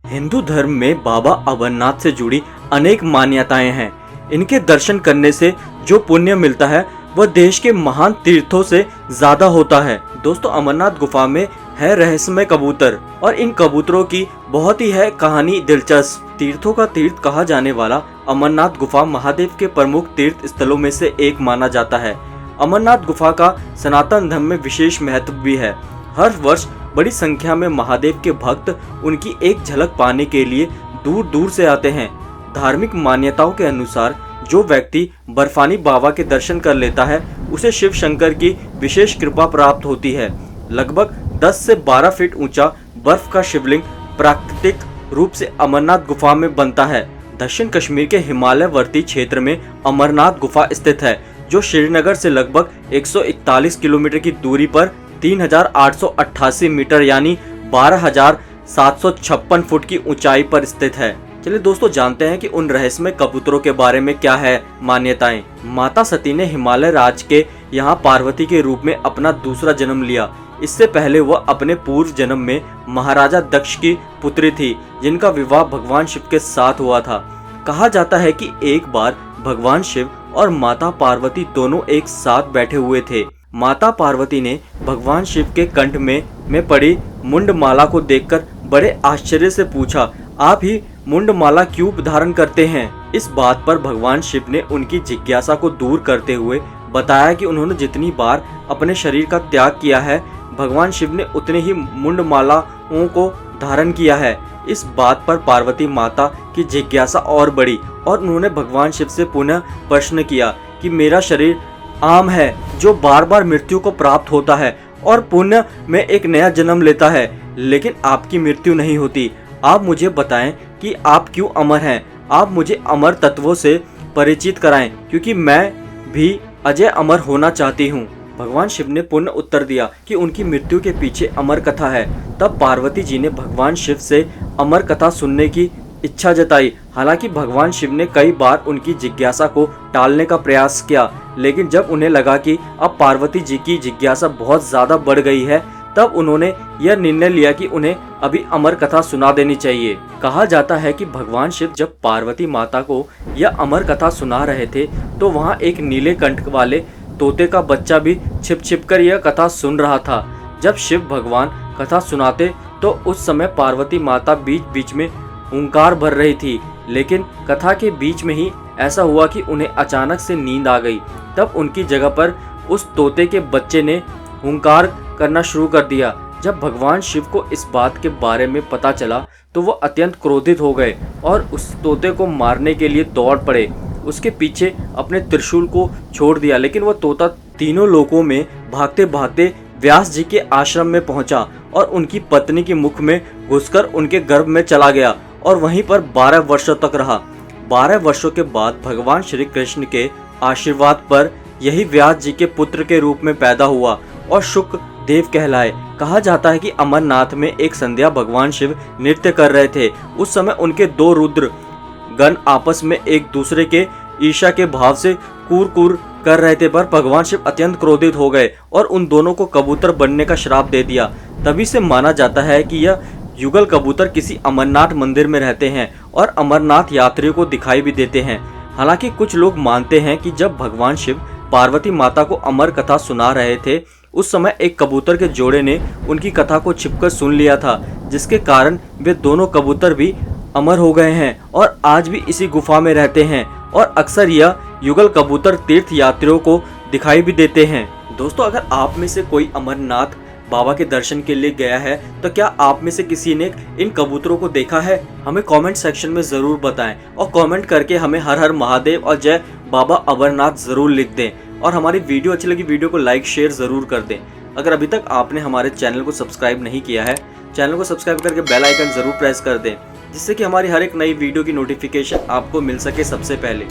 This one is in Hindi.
हिंदू धर्म में बाबा अमरनाथ से जुड़ी अनेक मान्यताएं हैं। इनके दर्शन करने से जो पुण्य मिलता है वह देश के महान तीर्थों से ज्यादा होता है। दोस्तों, अमरनाथ गुफा में है रहस्यमय कबूतर और इन कबूतरों की बहुत ही है कहानी दिलचस्प। तीर्थों का तीर्थ कहा जाने वाला अमरनाथ गुफा महादेव के प्रमुख तीर्थ स्थलों में से एक माना जाता है। अमरनाथ गुफा का सनातन धर्म में विशेष महत्व भी है। हर वर्ष बड़ी संख्या में महादेव के भक्त उनकी एक झलक पाने के लिए दूर दूर से आते हैं। धार्मिक मान्यताओं के अनुसार जो व्यक्ति बर्फानी बाबा के दर्शन कर लेता है उसे शिव शंकर की विशेष कृपा प्राप्त होती है। लगभग 10 से 12 फीट ऊंचा बर्फ का शिवलिंग प्राकृतिक रूप से अमरनाथ गुफा में बनता है। दक्षिण कश्मीर के हिमालयवर्ती क्षेत्र में अमरनाथ गुफा स्थित है, जो श्रीनगर से लगभग 141 किलोमीटर की दूरी पर 3888 मीटर यानी 12,756 फुट की ऊंचाई पर स्थित है। चलिए दोस्तों, जानते हैं कि उन रहस्यमय कबूतरों के बारे में क्या है मान्यताएं। माता सती ने हिमालय राज्य के यहाँ पार्वती के रूप में अपना दूसरा जन्म लिया। इससे पहले वह अपने पूर्व जन्म में महाराजा दक्ष की पुत्री थी, जिनका विवाह भगवान शिव के साथ हुआ था। कहा जाता है कि एक बार भगवान शिव और माता पार्वती दोनों एक साथ बैठे हुए थे। माता पार्वती ने भगवान शिव के कंठ में पड़ी मुंडमाला को देखकर बड़े आश्चर्य से पूछा, आप ही मुंडमाला क्यों धारण करते हैं? इस बात पर भगवान शिव ने उनकी जिज्ञासा को दूर करते हुए बताया कि उन्होंने जितनी बार अपने शरीर का त्याग किया है, भगवान शिव ने उतने ही मुंडमालाओं को धारण किया है। इस बात पर पार्वती माता की जिज्ञासा और बढ़ी और उन्होंने भगवान शिव से पुनः प्रश्न किया कि मेरा शरीर आम है जो बार बार मृत्यु को प्राप्त होता है और पुनः में एक नया जन्म लेता है, लेकिन आपकी मृत्यु नहीं होती। आप मुझे बताएं कि आप क्यों अमर हैं। आप मुझे अमर तत्वों से परिचित कराएं, क्योंकि मैं भी अजय अमर होना चाहती हूँ। भगवान शिव ने पुनः उत्तर दिया कि उनकी मृत्यु के पीछे अमर कथा है। तब पार्वती जी ने भगवान शिव से अमर कथा सुनने की इच्छा जताई। हालांकि भगवान शिव ने कई बार उनकी जिज्ञासा को टालने का प्रयास किया, लेकिन जब उन्हें लगा कि अब पार्वती जी की जिज्ञासा बहुत ज्यादा बढ़ गई है, तब उन्होंने यह निर्णय लिया कि उन्हें अभी अमर कथा सुना देनी चाहिए। कहा जाता है कि भगवान शिव जब पार्वती माता को यह अमर कथा सुना रहे थे तो वहाँ एक नीले कंठ वाले तोते का बच्चा भी छिप छिप कर यह कथा सुन रहा था। जब शिव भगवान कथा सुनाते तो उस समय पार्वती माता बीच बीच में हुंकार भर रही थी, लेकिन कथा के बीच में ही ऐसा हुआ कि उन्हें अचानक से नींद आ गई। तब उनकी जगह पर उस तोते के बच्चे ने हुंकार करना शुरू कर दिया। जब भगवान शिव को इस बात के बारे में पता चला तो वो अत्यंत क्रोधित हो गए और उस तोते को मारने के लिए दौड़ पड़े। उसके पीछे अपने त्रिशूल को छोड़ दिया, लेकिन वह तोता तीनों लोकों में भागते भागते व्यास जी के आश्रम में पहुंचा और उनकी पत्नी के मुख में घुसकर उनके गर्भ में चला गया और वहीं पर 12 वर्षों तक रहा। 12 वर्षों के बाद भगवान श्री कृष्ण के आशीर्वाद पर यही व्यास जी के पुत्र के रूप में पैदा हुआ और शुक देव कहलाए। कहा जाता है कि अमरनाथ में एक संध्या भगवान शिव नृत्य कर रहे थे। उस समय उनके दो रुद्र गण आपस में एक दूसरे के ईर्ष्या के भाव से कूर कर रहे थे, पर भगवान शिव अत्यंत क्रोधित हो गए और उन दोनों को कबूतर बनने का श्राप दे दिया। तभी से माना जाता है कि यह युगल कबूतर किसी अमरनाथ मंदिर में रहते हैं और अमरनाथ यात्रियों को दिखाई भी देते हैं। हालांकि कुछ लोग मानते हैं कि जब भगवान शिव पार्वती माता को अमर कथा सुना रहे थे, उस समय एक कबूतर के जोड़े ने उनकी कथा को छिपकर सुन लिया था, जिसके कारण वे दोनों कबूतर भी अमर हो गए हैं और आज भी इसी गुफा में रहते हैं और अक्सर यह युगल कबूतर तीर्थ यात्रियों को दिखाई भी देते हैं। दोस्तों, अगर आप में से कोई अमरनाथ बाबा के दर्शन के लिए गया है तो क्या आप में से किसी ने इन कबूतरों को देखा है? हमें कमेंट सेक्शन में जरूर बताएं और कमेंट करके हमें हर हर महादेव और जय बाबा अमरनाथ जरूर लिख दें। और हमारी वीडियो अच्छी लगी वीडियो को लाइक शेयर जरूर कर दें। अगर अभी तक आपने हमारे चैनल को सब्सक्राइब नहीं किया है, चैनल को सब्सक्राइब करके बेल आइकन जरूर प्रेस कर दें, जिससे कि हमारी हर एक नई वीडियो की नोटिफिकेशन आपको मिल सके सबसे पहले।